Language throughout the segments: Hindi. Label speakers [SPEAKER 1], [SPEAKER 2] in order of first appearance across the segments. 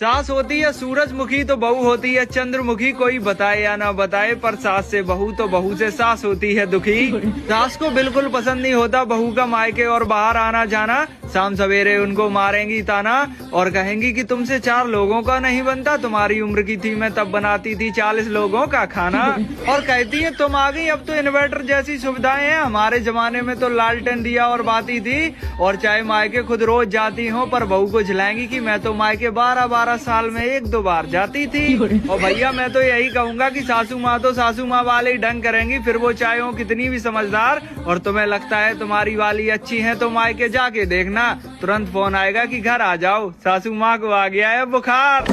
[SPEAKER 1] सास होती है सूरजमुखी तो बहू होती है चंद्रमुखी। कोई बताए या ना बताए पर सास से बहू तो बहू से सास होती है दुखी। सास को बिल्कुल पसंद नहीं होता बहू का मायके और बाहर आना जाना। शाम सवेरे उनको मारेंगी ताना और कहेंगी कि तुमसे 4 लोगों का नहीं बनता। तुम्हारी उम्र की थी मैं तब बनाती थी 40 लोगों का खाना। और कहती है तुम आ गई अब तो इन्वर्टर जैसी सुविधाएं हैं। हमारे जमाने में तो लालटेन दिया और बाती थी। और चाहे मायके खुद रोज जाती हो पर बहू को झिलाएंगी कि मैं तो मायके 12-12 साल में 1-2 बार जाती थी। और भैया मैं तो यही कहूंगा कि सासू माँ तो सासू माँ वाले ही ढंग करेंगी, फिर वो चाहे हो कितनी भी समझदार। और तुम्हें लगता है तुम्हारी वाली अच्छी है तो मायके जाके देखना, तुरंत फोन आएगा कि घर आ जाओ, सासू माँ को आ गया है बुखार।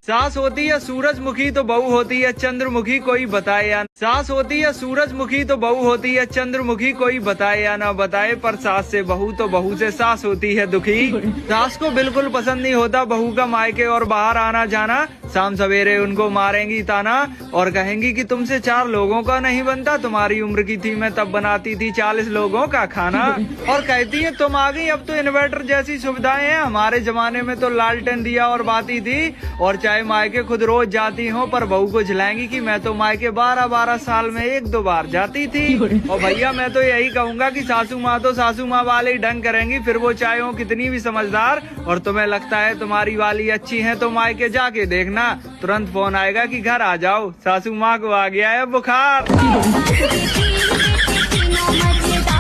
[SPEAKER 1] सास होती है सूरजमुखी तो बहू होती है चंद्रमुखी। कोई बताए या सास होती है सूरजमुखी तो बहू होती है चंद्रमुखी। कोई बताए या ना बताए पर सास से बहू तो बहू से सास होती है दुखी। सास को बिल्कुल पसंद नहीं होता बहू का मायके और बाहर आना जाना। शाम सवेरे उनको मारेंगी ताना और कहेंगी कि तुमसे 4 लोगों का नहीं बनता। तुम्हारी उम्र की थी मैं तब बनाती थी 40 लोगों का खाना। और कहती है तुम आ गई अब तो इन्वर्टर जैसी सुविधाएं हैं। हमारे जमाने में तो लालटेन दिया और बाती थी। और चाहे मायके खुद रोज जाती हो पर बहू को झिलाएंगी कि मैं तो मायके 12-12 साल में 1-2 बार जाती थी। और भैया मैं तो यही कहूंगा कि सासू माँ तो सासू माँ वाले ही ढंग करेंगी, फिर वो चाहे हो कितनी भी समझदार। और तुम्हें लगता है तुम्हारी वाली अच्छी है तो मायके जाके देखना, तुरंत फोन आएगा कि घर आ जाओ, सासू माँ को आ गया है बुखार।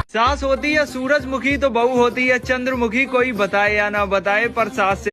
[SPEAKER 1] सास होती है सूरजमुखी तो बहू होती है चंद्रमुखी। कोई बताए या ना बताए पर सास से